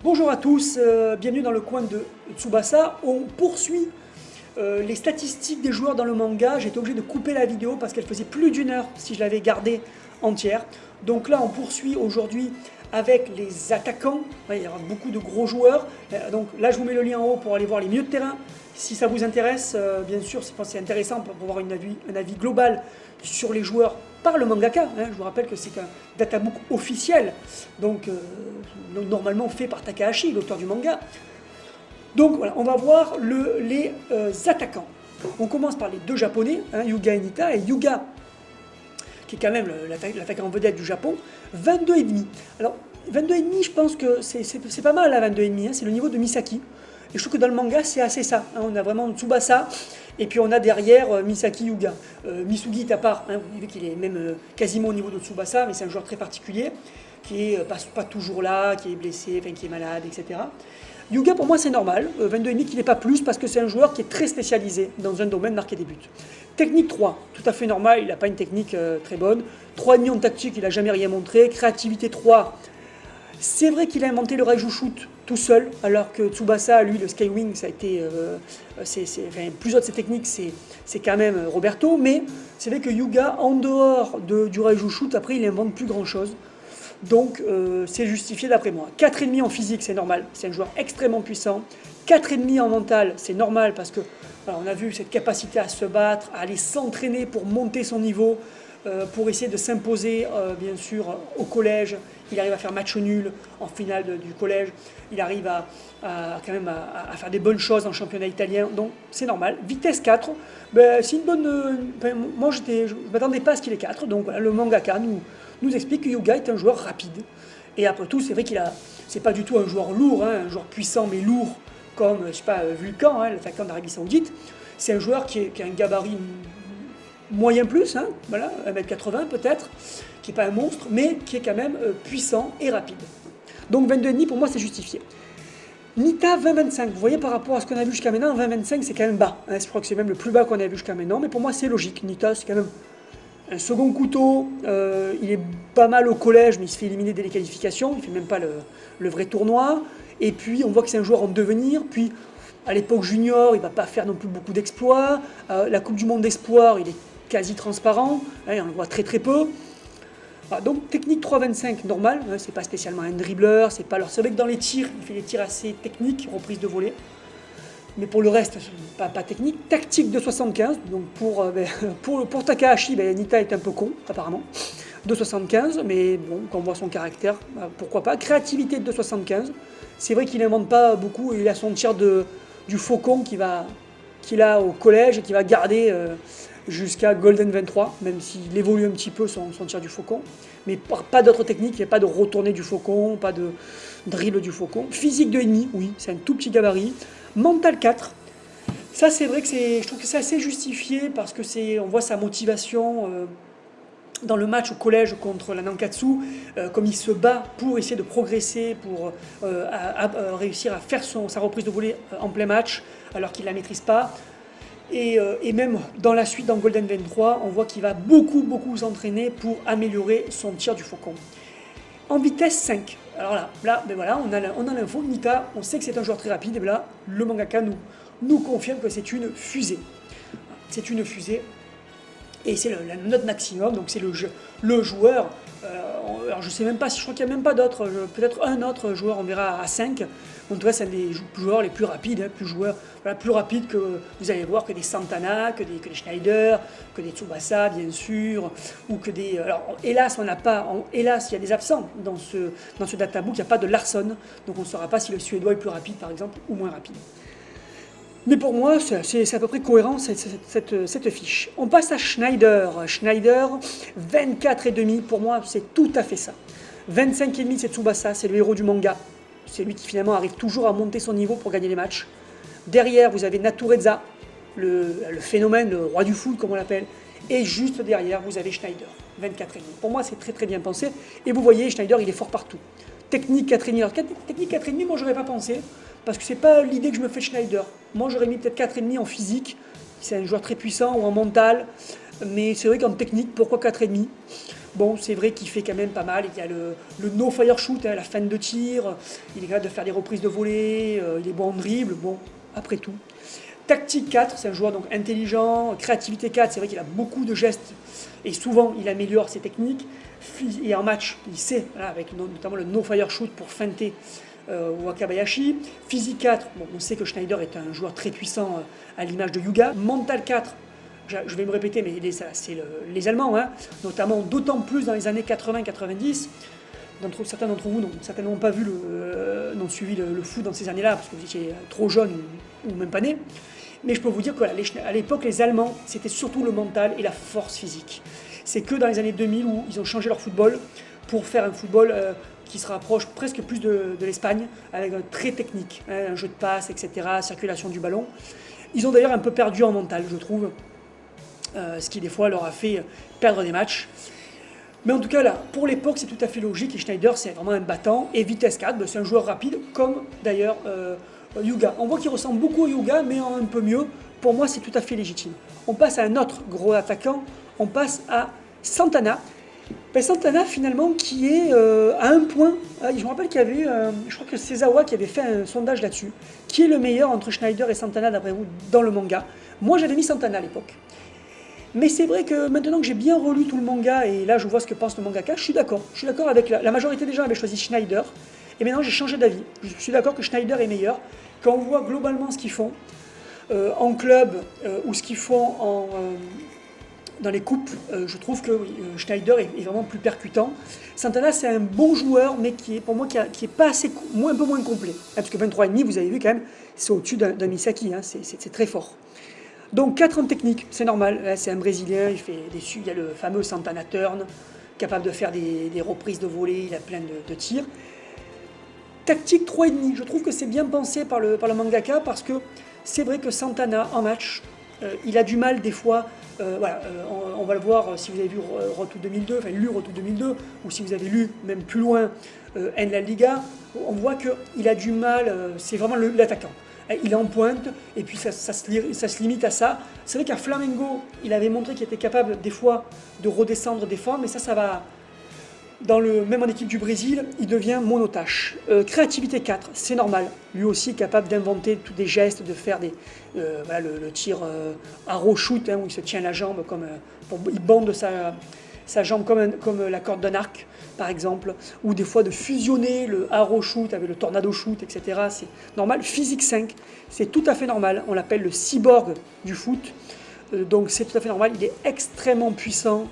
Bonjour à tous, bienvenue dans le coin de Tsubasa. On poursuit les statistiques des joueurs dans le manga. J'ai été obligé de couper la vidéo parce qu'elle faisait plus d'une heure si je l'avais gardée entière. Donc là, on poursuit aujourd'hui avec les attaquants. Ouais, il y aura beaucoup de gros joueurs. Donc là, je vous mets le lien en haut pour aller voir les milieux de terrain. Si ça vous intéresse, bien sûr, c'est intéressant pour avoir un avis global sur les joueurs par le mangaka. Je vous rappelle que c'est un databook officiel, donc normalement fait par Takahashi, l'auteur du manga. Donc voilà, on va voir les attaquants. On commence par les deux japonais, Yuga et Nita. Et Yuga, qui est quand même l'attaquant vedette du Japon, 22,5. Alors 22,5, je pense que c'est pas mal à 22,5, c'est le niveau de Misaki. Et je trouve que dans le manga, c'est assez ça. On a vraiment Tsubasa, et puis on a derrière Misaki Yuga. Misugi est à part, vous voyez qu'il est même quasiment au niveau de Tsubasa, mais c'est un joueur très particulier, qui est pas toujours là, qui est blessé, qui est malade, etc. Yuga, pour moi, c'est normal. 22,5 qu'il n'est pas plus, parce que c'est un joueur qui est très spécialisé dans un domaine, marqué des buts. Technique 3, tout à fait normal, il n'a pas une technique très bonne. 3,5 en tactique, il n'a jamais rien montré. Créativité 3, c'est vrai qu'il a inventé le Raiju Shoot tout seul, alors que Tsubasa, lui, le Skywing, ça a été. Plusieurs de ses techniques, c'est quand même Roberto, mais c'est vrai que Yuga, en dehors du Raiju Shoot, après, il invente plus grand chose. Donc, c'est justifié d'après moi. 4,5 en physique, c'est normal, c'est un joueur extrêmement puissant. 4,5 en mental, c'est normal parce que, on a vu cette capacité à se battre, à aller s'entraîner pour monter son niveau. Pour essayer de s'imposer, bien sûr, au collège. Il arrive à faire match nul en finale du collège. Il arrive quand même à faire des bonnes choses en championnat italien. Donc, c'est normal. Vitesse 4, c'est une bonne... moi, je ne m'attendais pas à ce qu'il ait 4. Donc, voilà, le mangaka nous explique que Yuga est un joueur rapide. Et après tout, c'est vrai c'est pas du tout un joueur lourd, un joueur puissant, mais lourd, comme, je sais pas, Vulcan, l'attaquant d'Arabie Saoudite. C'est un joueur qui a un gabarit moyen plus, voilà, 1m80 peut-être, qui n'est pas un monstre, mais qui est quand même puissant et rapide. Donc 22,5 pour moi c'est justifié. Nita 20-25, vous voyez par rapport à ce qu'on a vu jusqu'à maintenant, 20-25 c'est quand même bas. Je crois que c'est même le plus bas qu'on a vu jusqu'à maintenant, mais pour moi c'est logique. Nita c'est quand même un second couteau, il est pas mal au collège, mais il se fait éliminer dès les qualifications, il ne fait même pas le vrai tournoi. Et puis on voit que c'est un joueur en devenir, puis à l'époque junior, il ne va pas faire non plus beaucoup d'exploits. La Coupe du Monde d'espoir, il est quasi transparent, on le voit très très peu. Donc technique 3,25 normal, c'est pas spécialement un dribbleur, c'est vrai que dans les tirs, il fait des tirs assez techniques, reprise de volée. Mais pour le reste, pas technique. Tactique de 75, donc pour Takahashi, Nita est un peu con, apparemment. 2,75, mais bon, quand on voit son caractère, pourquoi pas. Créativité de 2,75, c'est vrai qu'il n'invente pas beaucoup, il a son tir du faucon qu'il a au collège et qu'il va garder jusqu'à Golden 23, même s'il évolue un petit peu son tir du faucon. Mais pas d'autres techniques, il n'y a pas de retourner du faucon, pas de dribble du faucon. Physique 2,5, oui, c'est un tout petit gabarit. Mental 4, ça c'est vrai que je trouve que c'est assez justifié parce que on voit sa motivation dans le match au collège contre la Nankatsu, comme il se bat pour essayer de progresser, pour réussir à faire sa reprise de volée en plein match, alors qu'il ne la maîtrise pas. Et même dans la suite, dans Golden 23, on voit qu'il va beaucoup s'entraîner pour améliorer son tir du faucon. En vitesse 5. Alors là voilà, on a l'info. Nita, on sait que c'est un joueur très rapide. Et là, le mangaka nous confirme que c'est une fusée. C'est une fusée. Et c'est la note maximum. Donc c'est le joueur. Alors je sais même pas, je crois qu'il n'y a même pas d'autres. Peut-être un autre joueur, on verra à 5. En tout cas, c'est un des joueurs les plus rapides, plus rapides que vous allez voir que des Santana, que des Schneider, que des Tsubasa, bien sûr, ou que des... Alors, hélas, hélas, il y a des absents dans ce databook, il n'y a pas de Larsson, donc on ne saura pas si le Suédois est plus rapide, par exemple, ou moins rapide. Mais pour moi, c'est à peu près cohérent, cette fiche. On passe à Schneider. Schneider, 24,5, pour moi, c'est tout à fait ça. 25,5, c'est Tsubasa, c'est le héros du manga. C'est lui qui finalement arrive toujours à monter son niveau pour gagner les matchs. Derrière, vous avez Natureza, le phénomène, le roi du foot, comme on l'appelle. Et juste derrière, vous avez Schneider, 24,5. Pour moi, c'est très bien pensé. Et vous voyez, Schneider, il est fort partout. Technique 4,5. Alors, technique 4,5, moi, j'aurais pas pensé. Parce que c'est pas l'idée que je me fais de Schneider. Moi, j'aurais mis peut-être 4,5 en physique. C'est un joueur très puissant, ou en mental. Mais c'est vrai qu'en technique, pourquoi 4,5? Bon, c'est vrai qu'il fait quand même pas mal. Il y a le no-fire shoot, hein, la fin de tir. Il est capable de faire des reprises de volée. Il est bon en dribble. Bon, après tout. Tactique 4, c'est un joueur donc intelligent. Créativité 4, c'est vrai qu'il a beaucoup de gestes. Et souvent, il améliore ses techniques. Et en match, il sait, voilà, avec notamment le no-fire shoot pour feinter Wakabayashi. Physique 4, bon, on sait que Schneider est un joueur très puissant à l'image de Yuga. Mental 4, je vais me répéter, mais c'est les Allemands, hein, notamment d'autant plus dans les années 80-90. Certains d'entre vous n'ont certainement pas vu n'ont suivi le foot dans ces années-là, parce que vous étiez trop jeune ou même pas né. Mais je peux vous dire qu'à l'époque, les Allemands, c'était surtout le mental et la force physique. C'est que dans les années 2000 où ils ont changé leur football pour faire un football qui se rapproche presque plus de l'Espagne, avec un très technique, hein, un jeu de passe, etc., circulation du ballon. Ils ont d'ailleurs un peu perdu en mental, je trouve, ce qui des fois leur a fait perdre des matchs. Mais en tout cas, là, pour l'époque, c'est tout à fait logique. Et Schneider, c'est vraiment un battant. Et vitesse 4, c'est un joueur rapide, comme d'ailleurs Yuga. On voit qu'il ressemble beaucoup à Yuga, mais un peu mieux. Pour moi, c'est tout à fait légitime. On passe à un autre gros attaquant. On passe à Santana. Santana, finalement, qui est à un point. Je me rappelle qu'il y avait, je crois que c'est Zawa qui avait fait un sondage là-dessus. Qui est le meilleur entre Schneider et Santana, d'après vous, dans le manga? Moi, j'avais mis Santana à l'époque. Mais c'est vrai que maintenant que j'ai bien relu tout le manga, et là je vois ce que pense le mangaka, je suis d'accord. Je suis d'accord avec la majorité des gens avaient choisi Schneider, et maintenant j'ai changé d'avis. Je suis d'accord que Schneider est meilleur. Quand on voit globalement ce qu'ils font en club ou ce qu'ils font dans les coupes, je trouve que Schneider est vraiment plus percutant. Santana, c'est un bon joueur, mais qui est pour moi qui est pas assez, un peu moins complet. Parce que 23,5, vous avez vu quand même, c'est au-dessus d'un Misaki, hein, c'est très fort. Donc 4 en technique, c'est normal. C'est un Brésilien, il y a le fameux Santana Turn, capable de faire des reprises de volée, il a plein de tirs. Tactique 3,5, je trouve que c'est bien pensé par le mangaka, parce que c'est vrai que Santana, en match, il a du mal des fois, on va le voir si vous avez vu Road to 2002, enfin lu Road to 2002, ou si vous avez lu même plus loin En La Liga, on voit qu'il a du mal, c'est vraiment l'attaquant. Il est en pointe, et puis ça se limite à ça. C'est vrai qu'à Flamengo, il avait montré qu'il était capable des fois de redescendre des formes, mais ça va... Même en équipe du Brésil, il devient monotache. Créativité 4, c'est normal. Lui aussi est capable d'inventer tous des gestes, de faire le tir arrow shoot, hein, où il se tient la jambe, il bande sa jambe comme la corde d'un arc, par exemple, ou des fois de fusionner le arrow shoot avec le tornado shoot, etc. C'est normal. Physique 5, c'est tout à fait normal. On l'appelle le cyborg du foot. Donc c'est tout à fait normal. Il est extrêmement puissant.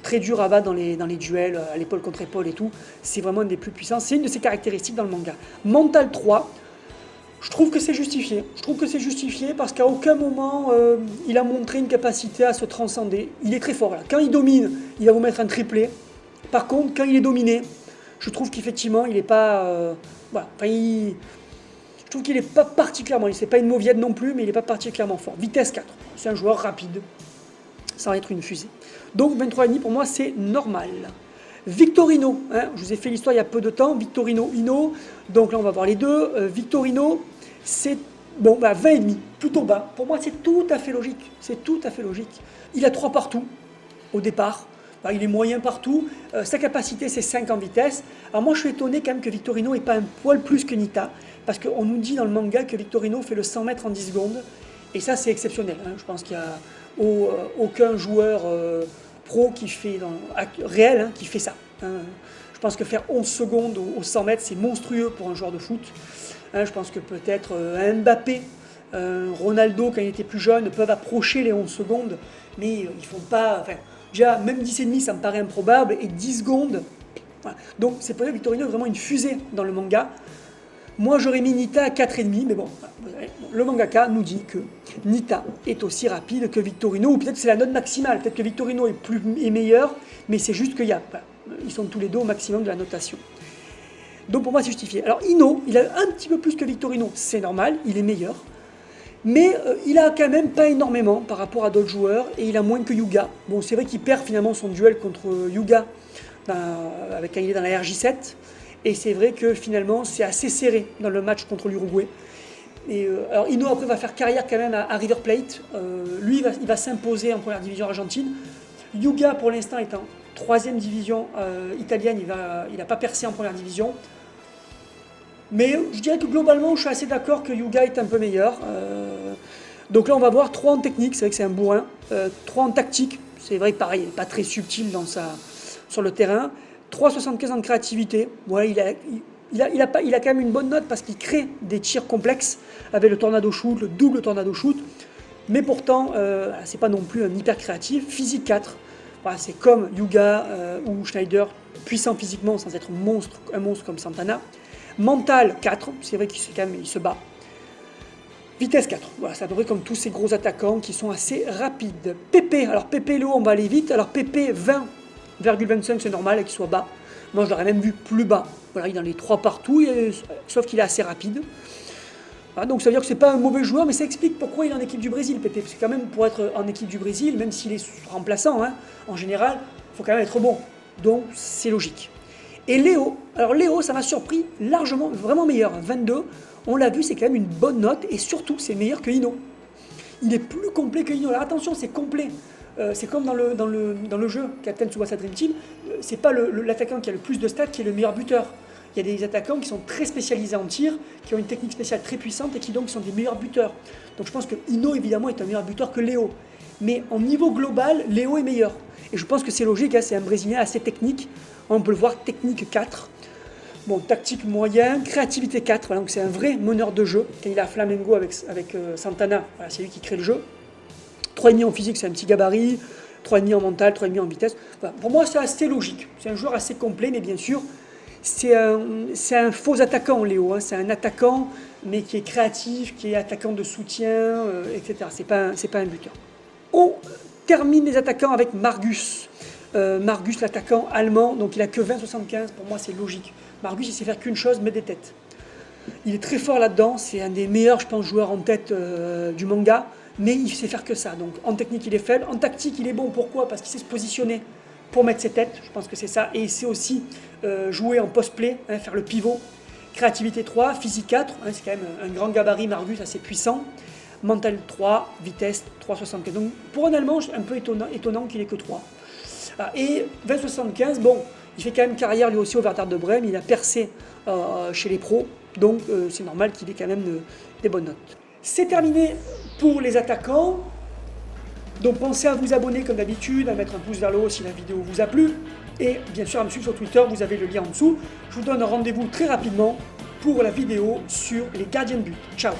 Très dur à battre dans les duels, à l'épaule contre épaule et tout. C'est vraiment une des plus puissants. C'est une de ses caractéristiques dans le manga. Mental 3, je trouve que c'est justifié. Je trouve que c'est justifié parce qu'à aucun moment il a montré une capacité à se transcender. Il est très fort là. Quand il domine, il va vous mettre un triplé. Par contre, quand il est dominé, je trouve qu'effectivement, il n'est pas... je trouve qu'il n'est pas particulièrement... C'est pas une mauviette non plus, mais il n'est pas particulièrement fort. Vitesse 4, c'est un joueur rapide, sans être une fusée. Donc 23,5 pour moi, c'est normal. Victorino, hein, je vous ai fait l'histoire il y a peu de temps. Victorino, Ino, donc là on va voir les deux. Victorino, c'est 20,5, plutôt bas. Pour moi, c'est tout à fait logique. C'est tout à fait logique. Il a 3 partout au départ. Il est moyen partout. Sa capacité, c'est 5 en vitesse. Alors moi, je suis étonné quand même que Victorino n'ait pas un poil plus que Nita, parce qu'on nous dit dans le manga que Victorino fait le 100 mètres en 10 secondes. Et ça, c'est exceptionnel. Hein. Je pense qu'il n'y a aucun joueur pro qui fait réel hein, qui fait ça. Hein. Je pense que faire 11 secondes au 100 mètres, c'est monstrueux pour un joueur de foot. Hein, je pense que peut-être un Mbappé, Ronaldo, quand il était plus jeune, peuvent approcher les 11 secondes, mais ils font pas... Enfin, déjà, même 10,5, ça me paraît improbable, et 10 secondes... Voilà. Donc, c'est pour ça que Victorino est vraiment une fusée dans le manga. Moi, j'aurais mis Nita à 4,5, mais bon, le mangaka nous dit que Nita est aussi rapide que Victorino, ou peut-être c'est la note maximale, peut-être que Victorino est meilleur, mais c'est juste qu'ils sont tous les deux au maximum de la notation. Donc pour moi, c'est justifié. Alors Ino, il a un petit peu plus que Victorino, c'est normal, il est meilleur, mais il a quand même pas énormément par rapport à d'autres joueurs, et il a moins que Yuga. Bon, c'est vrai qu'il perd finalement son duel contre Yuga, quand il est dans la RJ7, et c'est vrai que finalement, c'est assez serré dans le match contre l'Uruguay. Alors Ino après va faire carrière quand même à River Plate. Lui, il va s'imposer en première division argentine. Yuga pour l'instant est en 3e division italienne, il n'a pas percé en première division. Mais je dirais que globalement, je suis assez d'accord que Yuga est un peu meilleur. Donc là, on va voir 3 en technique, c'est vrai que c'est un bourrin. 3 en tactique, c'est vrai que pareil, il n'est pas très subtil sur le terrain. 3,75 en créativité. Voilà, il a quand même une bonne note parce qu'il crée des tirs complexes avec le tornado shoot, le double tornado shoot. Mais pourtant, c'est pas non plus un hyper créatif. Physique 4, voilà, c'est comme Yuga ou Schneider, puissant physiquement sans être un monstre comme Santana. Mental 4, c'est vrai qu'il se bat. Vitesse 4, voilà, c'est à peu près comme tous ces gros attaquants qui sont assez rapides. PP, alors PP Léo, on va aller vite. Alors PP 20,25, c'est normal qu'il soit bas. Moi je l'aurais même vu plus bas. Voilà, il est dans les 3 partout, sauf qu'il est assez rapide. Voilà, donc ça veut dire que c'est pas un mauvais joueur, mais ça explique pourquoi il est en équipe du Brésil, PP. Parce que quand même, pour être en équipe du Brésil, même s'il est remplaçant, hein, en général, il faut quand même être bon. Donc c'est logique. Et Léo, alors Léo, ça m'a surpris largement, vraiment meilleur, 22. On l'a vu, c'est quand même une bonne note, et surtout, c'est meilleur que Ino. Il est plus complet que Ino. Alors attention, c'est complet. C'est comme dans le jeu Captain Tsubasa Dream Team, c'est pas l'attaquant qui a le plus de stats qui est le meilleur buteur. Il y a des attaquants qui sont très spécialisés en tir, qui ont une technique spéciale très puissante et qui donc sont des meilleurs buteurs. Donc je pense que Ino évidemment est un meilleur buteur que Léo. Mais en niveau global, Léo est meilleur. Et je pense que c'est logique, hein, c'est un Brésilien assez technique. On peut le voir, technique 4. Bon, tactique moyen, créativité 4, voilà, donc c'est un vrai meneur de jeu. Quand il a Flamengo avec Santana, voilà, c'est lui qui crée le jeu. 3,5 en physique, c'est un petit gabarit. 3,5 en mental, 3,5 en vitesse. Voilà. Pour moi, c'est assez logique. C'est un joueur assez complet, mais bien sûr, c'est un faux attaquant, Léo. Hein. C'est un attaquant, mais qui est créatif, qui est attaquant de soutien, etc. C'est pas un buteur. On termine les attaquants avec Margus. Margus, l'attaquant allemand, donc il a que 20,75. Pour moi, c'est logique. Margus, il sait faire qu'une chose, mettre des têtes. Il est très fort là-dedans. C'est un des meilleurs, je pense, joueurs en tête du manga. Mais il sait faire que ça. Donc en technique, il est faible. En tactique, il est bon. Pourquoi? Parce qu'il sait se positionner pour mettre ses têtes. Je pense que c'est ça. Et il sait aussi jouer en post-play, hein, faire le pivot. Créativité 3, physique 4. Hein, c'est quand même un grand gabarit, Margus, assez puissant. Mental 3, vitesse 3,75. Donc pour un Allemand, un peu étonnant qu'il ait que 3. Et 20,75, bon, il fait quand même carrière lui aussi au Werder de Brême. Il a percé chez les pros. Donc c'est normal qu'il ait quand même des bonnes notes. C'est terminé pour les attaquants. Donc pensez à vous abonner comme d'habitude, à mettre un pouce vers le haut si la vidéo vous a plu. Et bien sûr à me suivre sur Twitter, vous avez le lien en dessous. Je vous donne rendez-vous très rapidement pour la vidéo sur les gardiens de but. Ciao!